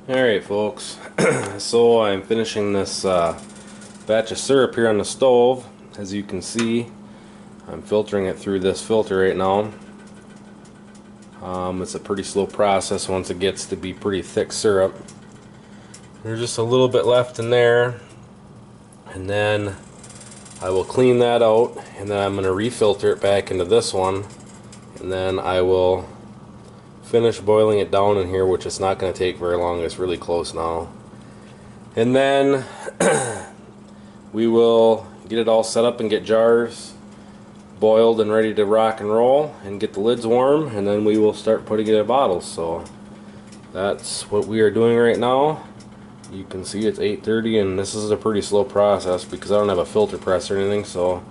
Alright folks, so I'm finishing this batch of syrup here on the stove. As you can see, I'm filtering it through this filter right now. It's a pretty slow process once it gets to be pretty thick syrup. There's just a little bit left in there, and then I will clean that out, and then I'm going to refilter it back into this one, and then I will finish boiling it down in here, which it's not going to take very long. It's really close now. And then we will get it all set up and get jars boiled and ready to rock and roll and get the lids warm, and then we will start putting it in bottles. So that's what we are doing right now. You can see it's 8:30, and this is a pretty slow process because I don't have a filter press or anything, so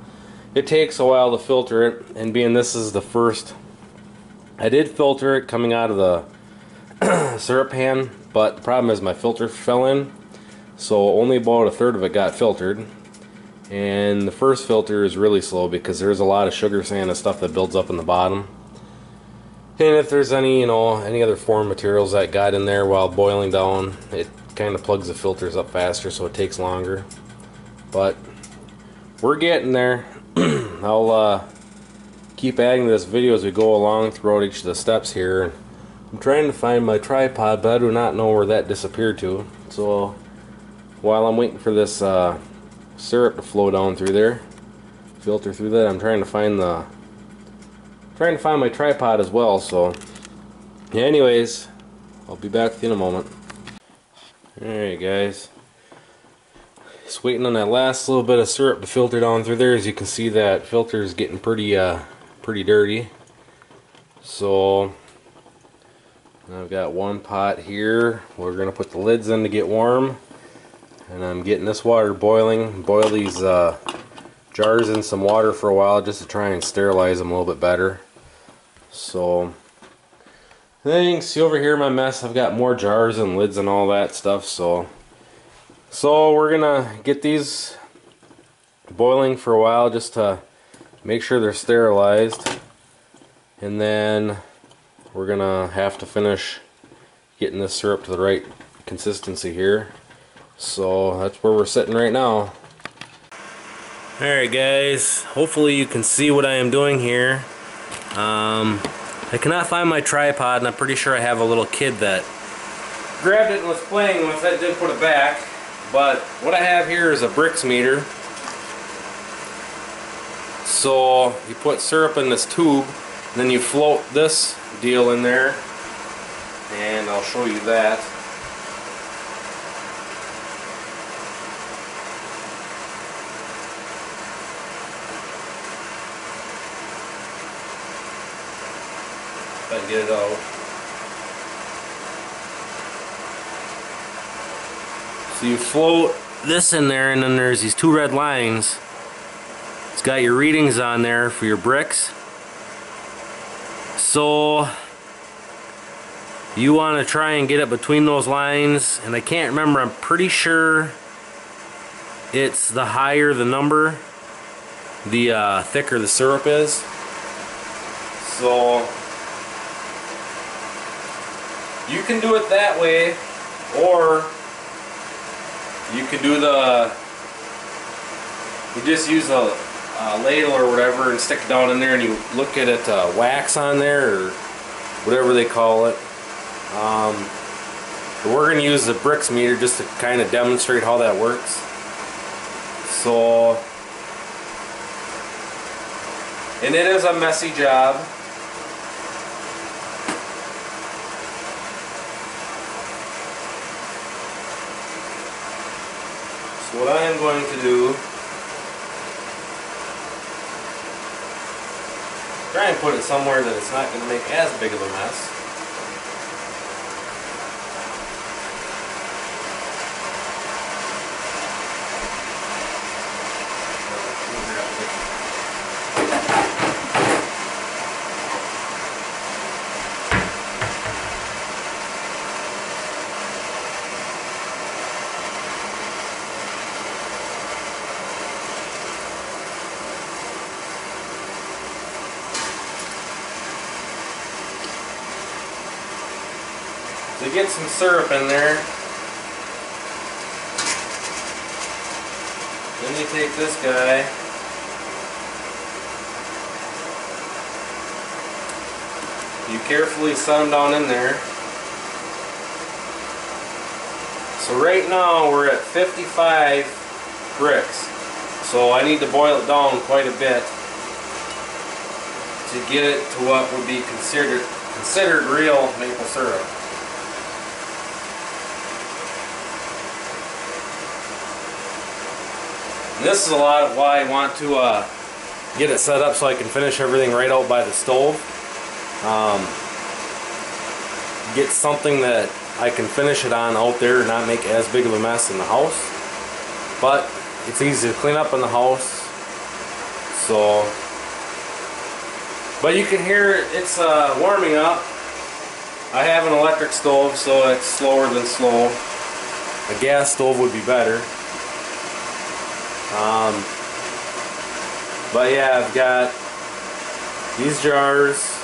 it takes a while to filter it. And being this is the first, I did filter it coming out of the syrup pan, but the problem is my filter fell in, so only about a third of it got filtered. And the first filter is really slow because there's a lot of sugar, sand, and stuff that builds up in the bottom. And if there's any, any other foreign materials that got in there while boiling down, it kind of plugs the filters up faster, so it takes longer. But we're getting there. I'll keep adding to this video as we go along throughout each of the steps here. I'm trying to find my tripod, but I do not know where that disappeared to. So while I'm waiting for this syrup to flow down through there, filter through that, I'm trying to find my tripod as well. So yeah, anyways, I'll be back with you in a moment. Alright guys, just waiting on that last little bit of syrup to filter down through there. As you can see, that filter is getting pretty dirty. So I've got one pot here. We're gonna put the lids in to get warm, and I'm getting this water boiling. Boil these jars in some water for a while just to try and sterilize them a little bit better. So then you can see over here my mess. I've got more jars and lids and all that stuff. So we're gonna get these boiling for a while just to make sure they're sterilized, and then we're gonna have to finish getting this syrup to the right consistency here. So that's where we're sitting right now. Alright guys, hopefully you can see what I am doing here. I cannot find my tripod, and I'm pretty sure I have a little kid that grabbed it and was playing with it, didn't put it back. But what I have here is a Brix meter. So you put syrup in this tube, and then you float this deal in there, and I'll show you that. If I can get it out. So you float this in there, and then there's these two red lines. It's got your readings on there for your Brix. So you want to try and get it between those lines, and I can't remember, I'm pretty sure it's the higher the number, the thicker the syrup is. So you can do it that way, or you can do you just use a ladle or whatever and stick it down in there, and you look at it, wax on there or whatever they call it. But we're going to use the Brix meter just to kind of demonstrate how that works. So, and it is a messy job. So what I am going to do, try and put it somewhere that it's not going to make as big of a mess. to get some syrup in there, then you take this guy, you carefully set them down in there. So right now we're at 55 bricks. So I need to boil it down quite a bit to get it to what would be considered real maple syrup. And this is a lot of why I want to get it set up so I can finish everything right out by the stove. Get something that I can finish it on out there and not make as big of a mess in the house. But it's easy to clean up in the house. So, but you can hear it's warming up. I have an electric stove, so it's slower than slow. A gas stove would be better. But yeah, I've got these jars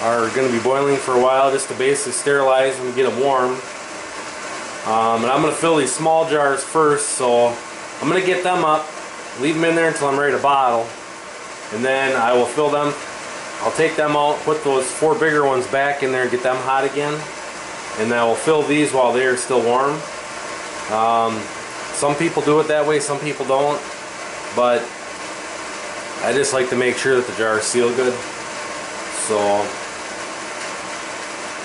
are going to be boiling for a while just to basically sterilize them and get them warm. And I'm going to fill these small jars first, so I'm going to get them up, leave them in there until I'm ready to bottle, and then I will fill them. I'll take them out, put those 4 bigger ones back in there and get them hot again, and then I will fill these while they are still warm. Some people do it that way, some people don't, but I just like to make sure that the jars seal good. So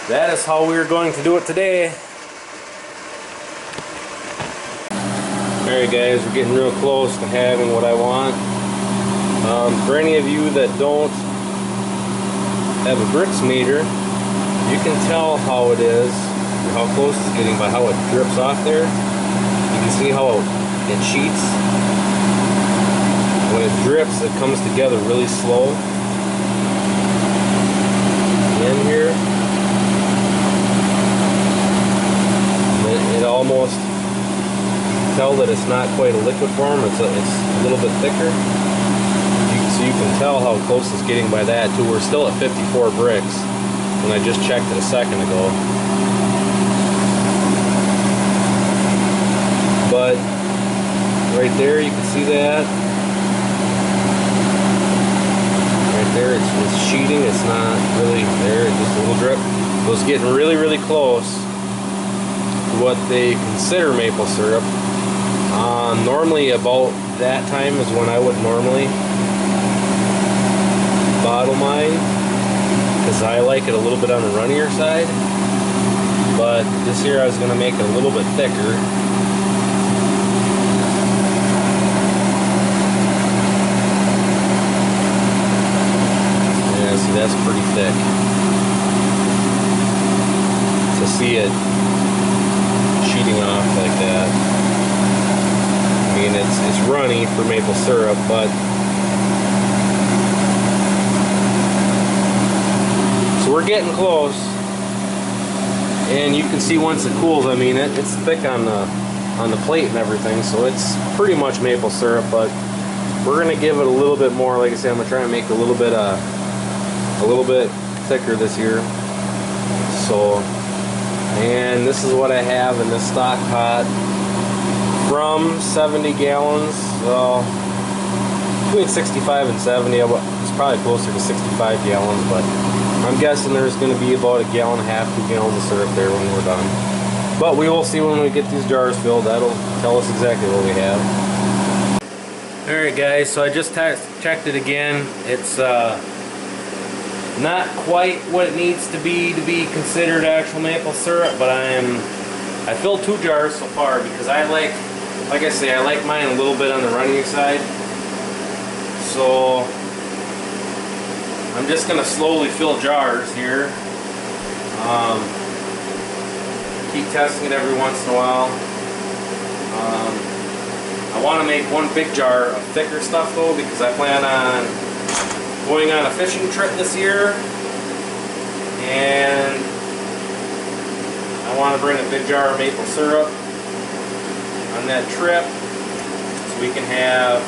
that is how we're going to do it today. Alright guys, we're getting real close to having what I want. For any of you that don't have a bricks meter, you can tell how it is, how close it's getting by how it drips off there. You can see how it sheets. When it drips, it comes together really slow. In here, it almost tell that it's not quite a liquid form. It's a little bit thicker. So you can tell how close it's getting by that too. We're still at 54 bricks, and I just checked it a second ago. But right there, you can see that. Right there, it's sheeting. It's not really there. It's just a little drip. So it's getting really, really close to what they consider maple syrup. Normally about that time is when I would normally bottle mine, because I like it a little bit on the runnier side. But this year I was going to make it a little bit thicker. Yeah, see, that's pretty thick. To see it sheeting off like that. I mean, it's runny for maple syrup, but so we're getting close, and you can see once it cools, I mean, it's thick on the plate and everything, so it's pretty much maple syrup. But we're gonna give it a little bit more. Like I said, I'm gonna try and make it a little bit thicker this year. So, and this is what I have in this stock pot. From 70 gallons, well, between 65 and 70, it's probably closer to 65 gallons, but I'm guessing there's going to be about 1.5 gallons, 2 gallons of syrup there when we're done. But we will see when we get these jars filled. That'll tell us exactly what we have. Alright guys, so I just checked it again. It's not quite what it needs to be considered actual maple syrup, but I filled 2 jars so far because I like I say, I like mine a little bit on the runny side. So I'm just going to slowly fill jars here. Keep testing it every once in a while. I want to make 1 big jar of thicker stuff though, because I plan on going on a fishing trip this year, and I want to bring a big jar of maple syrup on that trip, so we can have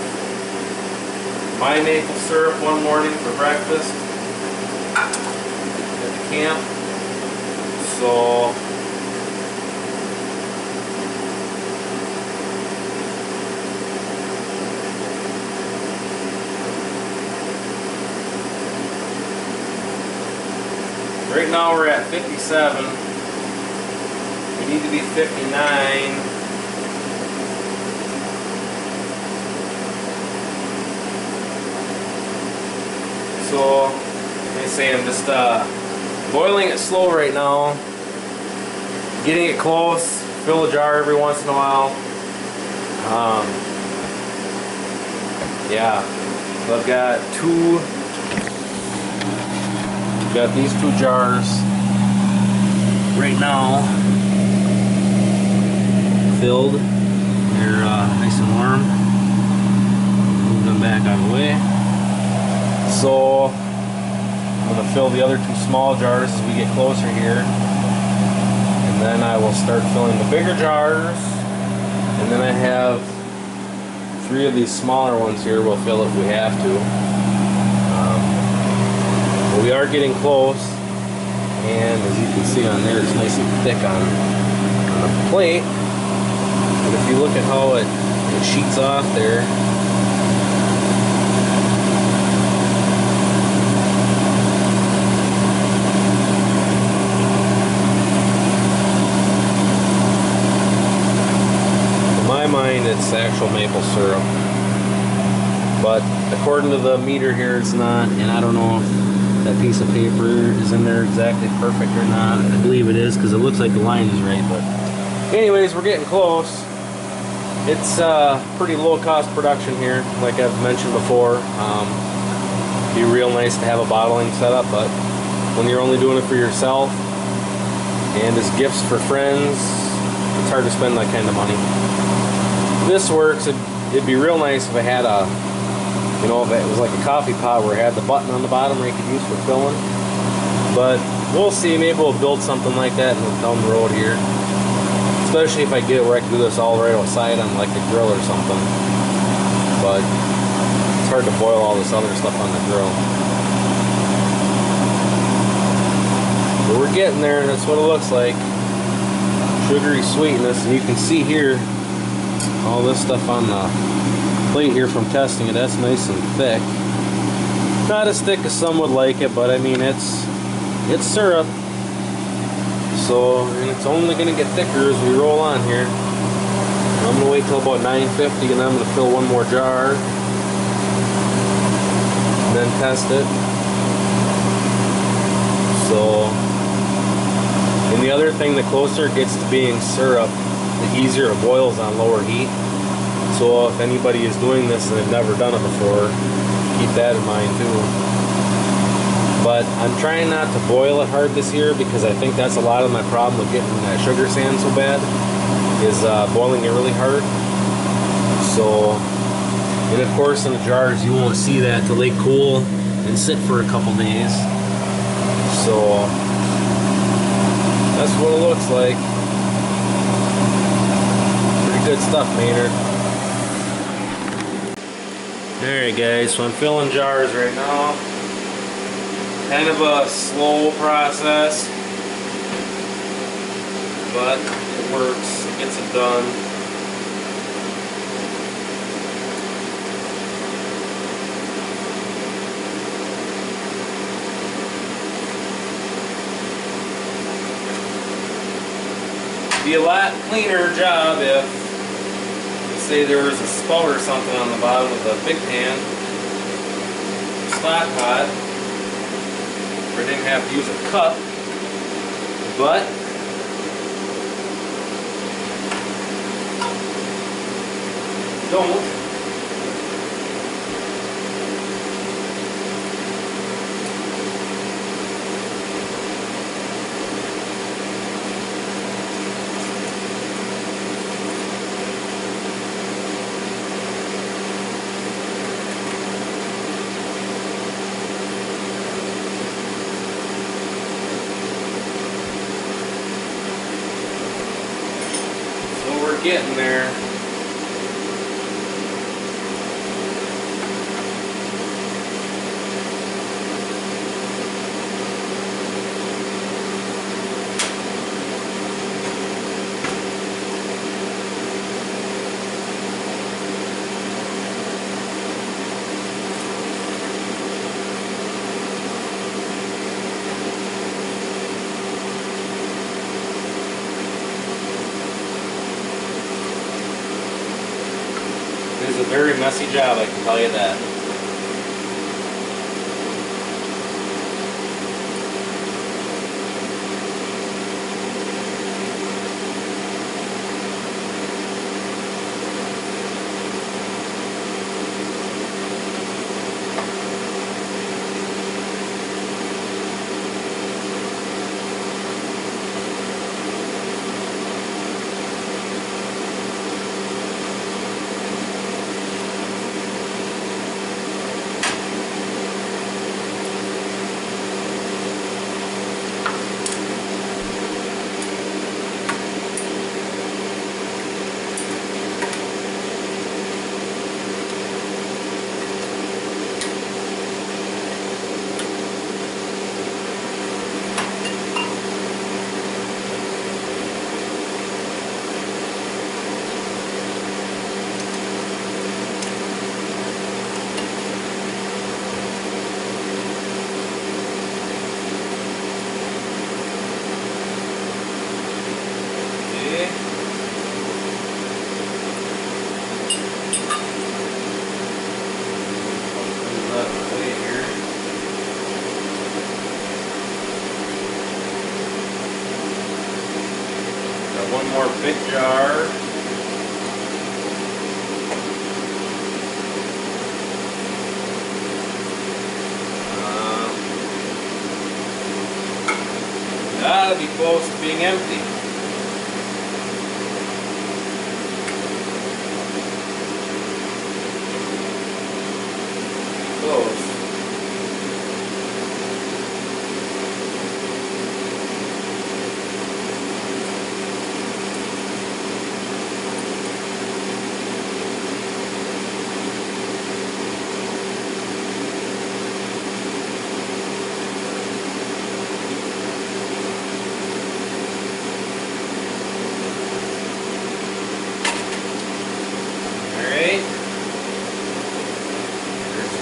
my maple syrup one morning for breakfast at the camp. So right now we're at 57. We need to be 59. So, like I say, I'm just boiling it slow right now. Getting it close. Fill a jar every once in a while. Yeah. So I've got these two jars right now filled. They're nice and warm. Move them back out of the way. So I'm going to fill the other two small jars as we get closer here. And then I will start filling the bigger jars. And then I have 3 of these smaller ones here. We'll fill if we have to. But we are getting close. And as you can see on there, it's nice and thick on the plate. But if you look at how it sheets off there, it's actual maple syrup, but according to the meter here it's not, and I don't know if that piece of paper is in there exactly perfect or not. I believe it is because it looks like the line is right, but anyways, we're getting close. It's pretty low cost production here, like I've mentioned before. Be real nice to have a bottling setup, but when you're only doing it for yourself and as gifts for friends, it's hard to spend that kind of money. This works. It'd be real nice if I had a, you know, if it was like a coffee pot where it had the button on the bottom where you could use for filling. But we'll see. Maybe we'll build something like that down the road here. Especially if I get it where I can do this all right outside on like a grill or something. But it's hard to boil all this other stuff on the grill. But we're getting there, and that's what it looks like. Sugary sweetness, and you can see here all this stuff on the plate here from testing it. That's nice and thick. Not as thick as some would like it, but I mean it's syrup. So, and it's only going to get thicker as we roll on here. I'm going to wait till about 950, and then I'm going to fill one more jar and then test it. So, and the other thing, the closer it gets to being syrup, the easier it boils on lower heat. So if anybody is doing this and they've never done it before, keep that in mind too. But I'm trying not to boil it hard this year because I think that's a lot of my problem with getting that sugar sand so bad, is boiling it really hard. So, and of course in the jars you won't see that till they cool and sit for a couple days. So that's what it looks like. Good stuff, Maynard. Alright guys, so I'm filling jars right now. Kind of a slow process, but it works, it gets it done. It'd be a lot cleaner job if, say, there was a spout or something on the bottom of the big pan, stock pot, where I didn't have to use a cup, but don't. Getting there. is a very messy job, I can tell you that. One more big jar. Gotta be close to being empty. Close.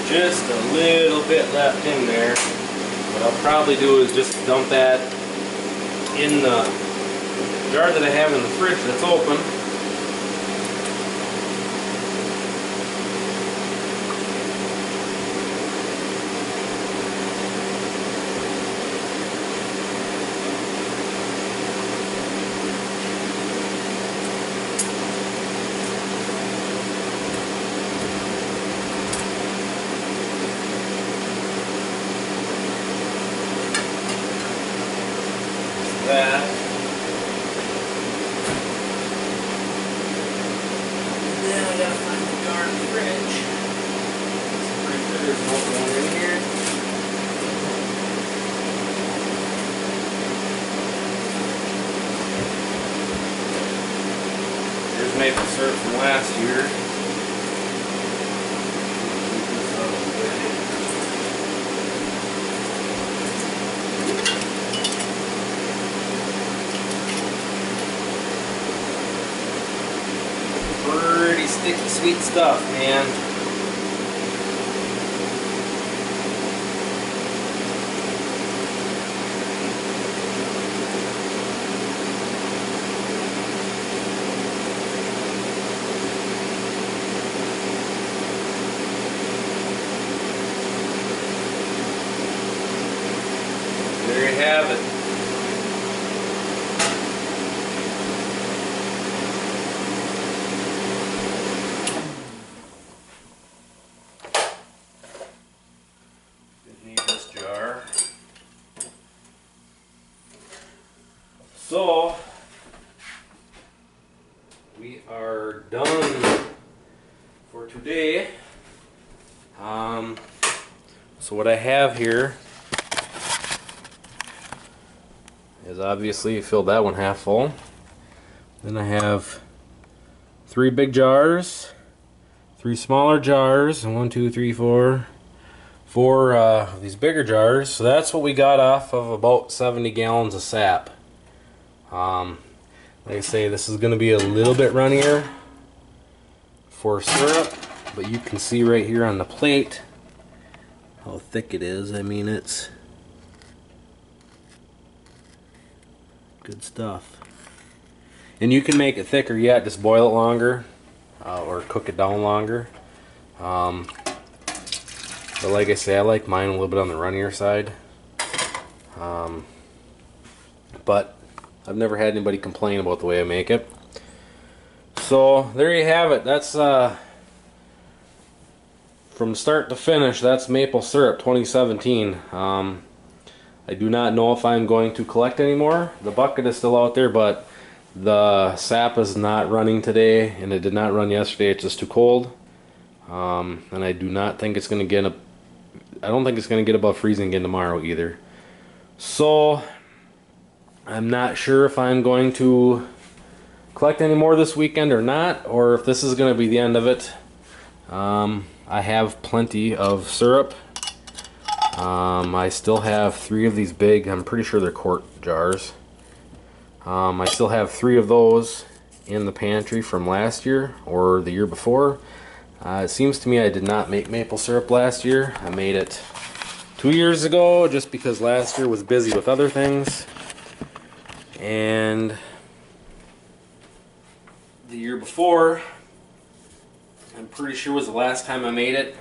Just a little bit left in there. What I'll probably do is just dump that in the jar that I have in the fridge that's open. That. And then I gotta find the darn fridge. Pretty sure there's an open one in here. Here's maple syrup from last year. Pretty sticky, sweet stuff, man. There you have it. So, we are done for today. So what I have here is obviously filled that one half full. Then I have 3 big jars, 3 smaller jars, and 1, 2, 3, 4 of these bigger jars. So that's what we got off of about 70 gallons of sap. Like I say, this is going to be a little bit runnier for syrup, but you can see right here on the plate how thick it is. I mean, it's good stuff. And you can make it thicker yet, just boil it longer. or cook it down longer. But like I say, I like mine a little bit on the runnier side. But I've never had anybody complain about the way I make it. So there you have it. That's from start to finish, that's maple syrup 2017. I do not know if I'm going to collect anymore. The bucket is still out there, but the sap is not running today, and it did not run yesterday. It's just too cold. And I do not think it's going to get I don't think it's going to get above freezing again tomorrow either. So I'm not sure if I'm going to collect any more this weekend or not, or if this is going to be the end of it. I have plenty of syrup. I still have 3 of these big, I'm pretty sure they're quart jars. I still have 3 of those in the pantry from last year or the year before. It seems to me I did not make maple syrup last year. I made it 2 years ago just because last year was busy with other things. And the year before, I'm pretty sure was the last time I made it.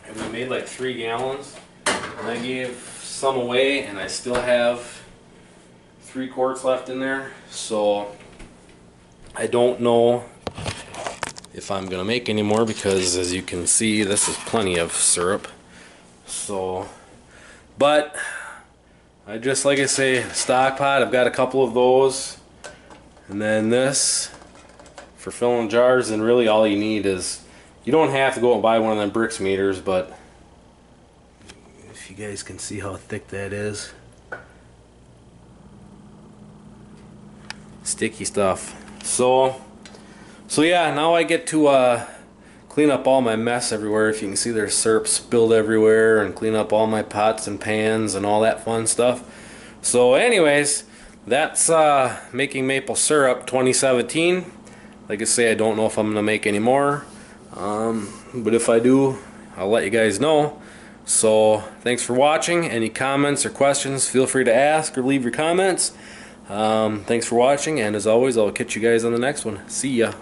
And I made like 3 gallons. And I gave some away, and I still have 3 quarts left in there. So I don't know if I'm gonna make any more, because as you can see, this is plenty of syrup. So, but I just, like I say, stock pot, I've got a couple of those, and then this for filling jars. And really all you need is, you don't have to go and buy one of them Brix meters, but if you guys can see how thick that is, sticky stuff. So yeah, now I get to clean up all my mess everywhere. If you can see, there's syrup spilled everywhere, and clean up all my pots and pans and all that fun stuff. So anyways, that's making maple syrup 2017. Like I say, I don't know if I'm gonna make any more, but if I do, I'll let you guys know. So thanks for watching. Any comments or questions, feel free to ask or leave your comments. Thanks for watching, and as always, I'll catch you guys on the next one. See ya.